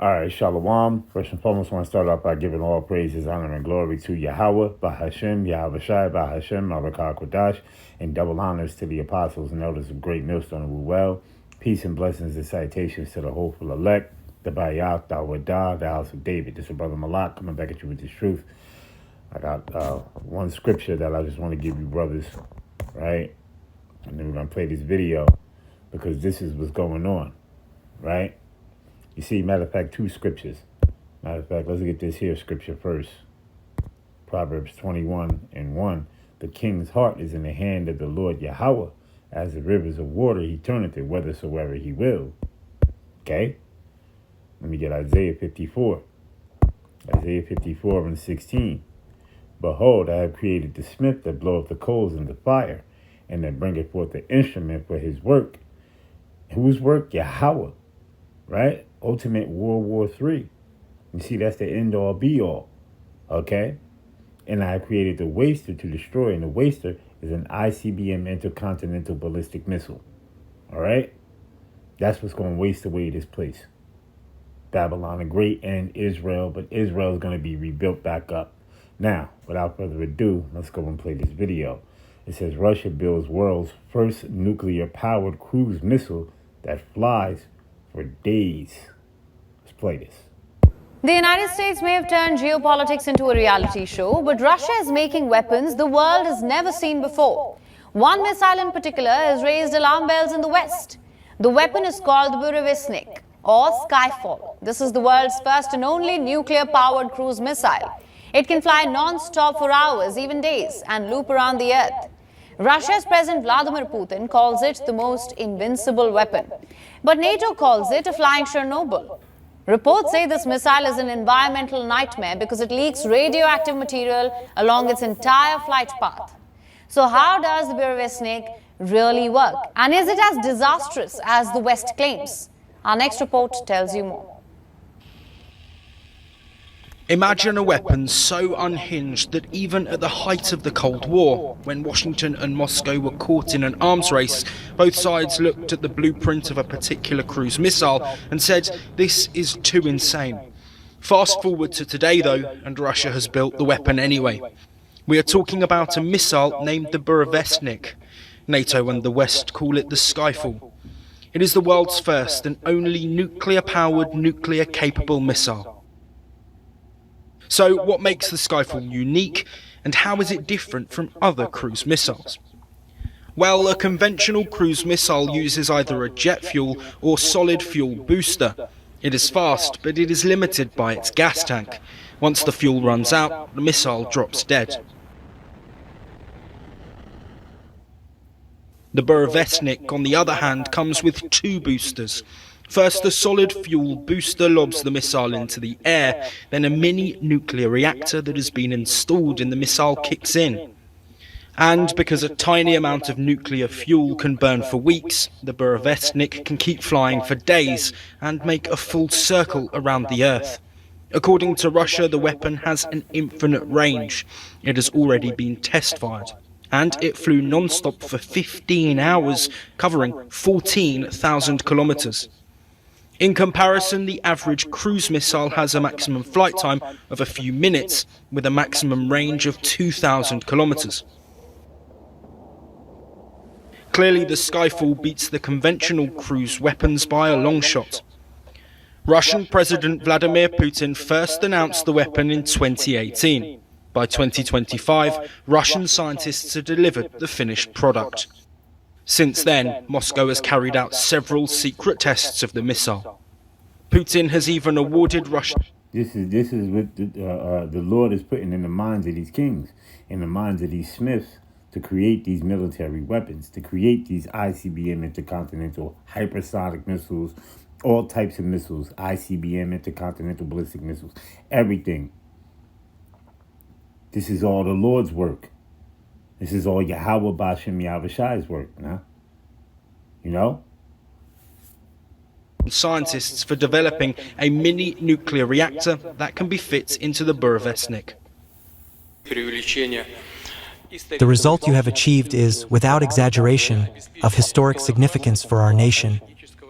All right, Shalom. First and foremost, I want to start off by giving all praises, honor, and glory to Yahweh, Bahashem, Yahweh Shai, Bahashem, Marakah Kodash, and double honors to the apostles and elders of Great Millstone and Ruel. Peace and blessings and salutations to the hopeful elect, the Bayat, the Awadah, the house of David. This is Brother Malak coming back at you with this truth. I got one scripture that I just want to give you, brothers, right? And then we're going to play this video because this is what's going on, right? You see, matter of fact, two scriptures. Matter of fact, let's get this here scripture first. Proverbs 21:1. The king's heart is in the hand of the Lord Yahweh. As the rivers of water, he turneth it whithersoever he will. Okay? Let me get Isaiah 54. Isaiah 54:16. Behold, I have created the smith that bloweth the coals in the fire, and that bringeth forth the instrument for his work. Whose work? Yahweh. Right? Ultimate World War III. You see, that's the end all be all. Okay? And I created the waster to destroy, and the waster is an ICBM intercontinental ballistic missile. All right? That's what's going to waste away this place. Babylon the Great and Israel, but Israel is going to be rebuilt back up. Now, without further ado, let's go and play this video. It says Russia builds world's first nuclear-powered cruise missile that flies for days. Let's play this. The United States may have turned geopolitics into a reality show, but Russia is making weapons the world has never seen before. One missile in particular has raised alarm bells in the West. The weapon is called the Burevestnik, or Skyfall. This is the world's first and only nuclear-powered cruise missile. It can fly non-stop for hours, even days, and loop around the Earth. Russia's President Vladimir Putin calls it the most invincible weapon. But NATO calls it a flying Chernobyl. Reports say this missile is an environmental nightmare because it leaks radioactive material along its entire flight path. So how does the Burevestnik really work? And is it as disastrous as the West claims? Our next report tells you more. Imagine a weapon so unhinged that even at the height of the Cold War, when Washington and Moscow were caught in an arms race, both sides looked at the blueprint of a particular cruise missile and said, this is too insane. Fast forward to today though, and Russia has built the weapon anyway. We are talking about a missile named the Burevestnik. NATO and the West call it the Skyfall. It is the world's first and only nuclear-powered, nuclear-capable missile. So what makes the Skyfall unique, and how is it different from other cruise missiles? Well, a conventional cruise missile uses either a jet fuel or solid fuel booster. It is fast, but it is limited by its gas tank. Once the fuel runs out, the missile drops dead. The Burevestnik, on the other hand, comes with two boosters. First, the solid fuel booster lobs the missile into the air, then a mini nuclear reactor that has been installed in the missile kicks in. And because a tiny amount of nuclear fuel can burn for weeks, the Burevestnik can keep flying for days and make a full circle around the Earth. According to Russia, the weapon has an infinite range. It has already been test-fired. And it flew non-stop for 15 hours, covering 14,000 kilometers. In comparison, the average cruise missile has a maximum flight time of a few minutes, with a maximum range of 2,000 kilometers. Clearly, the Skyfall beats the conventional cruise weapons by a long shot. Russian President Vladimir Putin first announced the weapon in 2018. By 2025, Russian scientists had delivered the finished product. Since then, Moscow has carried out several secret tests of the missile. Putin has even awarded Russia... This is what the Lord is putting in the minds of these kings, in the minds of these smiths, to create these military weapons, to create these ICBM intercontinental hypersonic missiles, all types of missiles, ICBM intercontinental ballistic missiles, everything. This is all the Lord's work. This is all Yahweh Bashem Yahweh Shai's work, nah? You know? Scientists for developing a mini nuclear reactor that can be fit into the Burevestnik. The result you have achieved is, without exaggeration, of historic significance for our nation,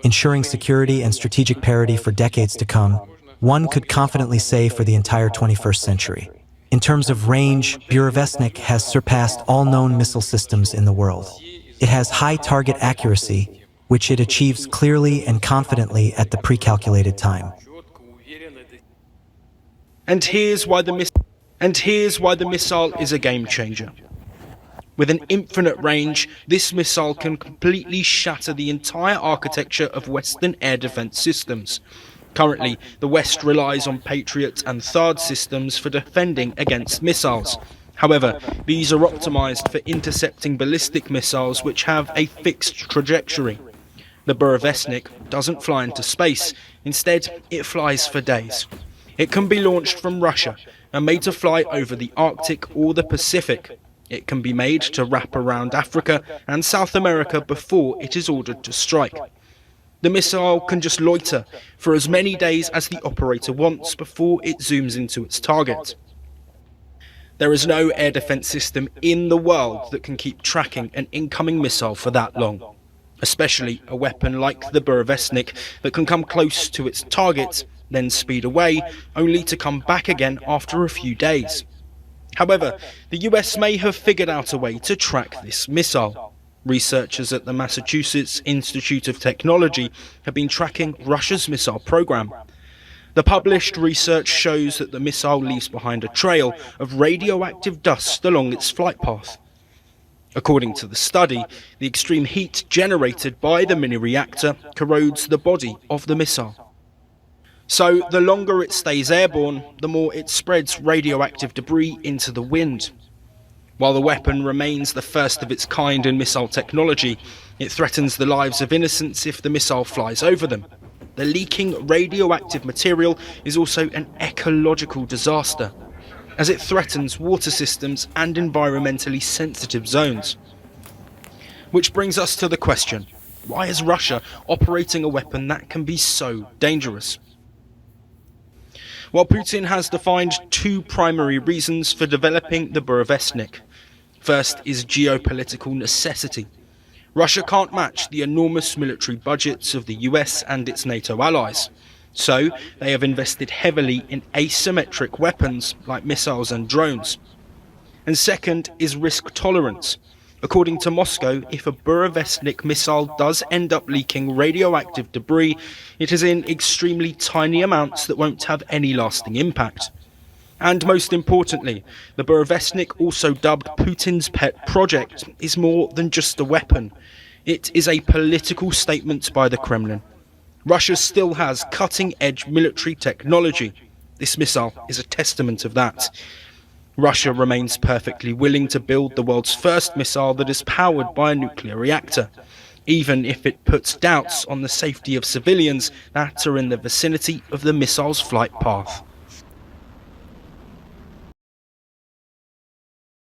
ensuring security and strategic parity for decades to come, one could confidently say for the entire 21st century. In terms of range, Burevestnik has surpassed all known missile systems in the world. It has high target accuracy, which it achieves clearly and confidently at the pre-calculated time. And here's why the missile is a game changer. With an infinite range, this missile can completely shatter the entire architecture of Western air defense systems. Currently, the West relies on Patriot and THAAD systems for defending against missiles. However, these are optimized for intercepting ballistic missiles which have a fixed trajectory. The Burevestnik doesn't fly into space. Instead, it flies for days. It can be launched from Russia and made to fly over the Arctic or the Pacific. It can be made to wrap around Africa and South America before it is ordered to strike. The missile can just loiter for as many days as the operator wants before it zooms into its target. There is no air defense system in the world that can keep tracking an incoming missile for that long, especially a weapon like the Burevestnik that can come close to its target, then speed away, only to come back again after a few days. However, the US may have figured out a way to track this missile. Researchers at the Massachusetts Institute of Technology have been tracking Russia's missile program. The published research shows that the missile leaves behind a trail of radioactive dust along its flight path. According to the study, the extreme heat generated by the mini-reactor corrodes the body of the missile. So, the longer it stays airborne, the more it spreads radioactive debris into the wind. While the weapon remains the first of its kind in missile technology, it threatens the lives of innocents if the missile flies over them. The leaking radioactive material is also an ecological disaster, as it threatens water systems and environmentally sensitive zones. Which brings us to the question, why is Russia operating a weapon that can be so dangerous? Well, Putin has defined two primary reasons for developing the Burevestnik. First is geopolitical necessity. Russia can't match the enormous military budgets of the US and its NATO allies. So, they have invested heavily in asymmetric weapons like missiles and drones. And second is risk tolerance. According to Moscow, if a Burevestnik missile does end up leaking radioactive debris, it is in extremely tiny amounts that won't have any lasting impact. And most importantly, the Burevestnik, also dubbed Putin's pet project, is more than just a weapon. It is a political statement by the Kremlin. Russia still has cutting-edge military technology. This missile is a testament of that. Russia remains perfectly willing to build the world's first missile that is powered by a nuclear reactor, even if it puts doubts on the safety of civilians that are in the vicinity of the missile's flight path.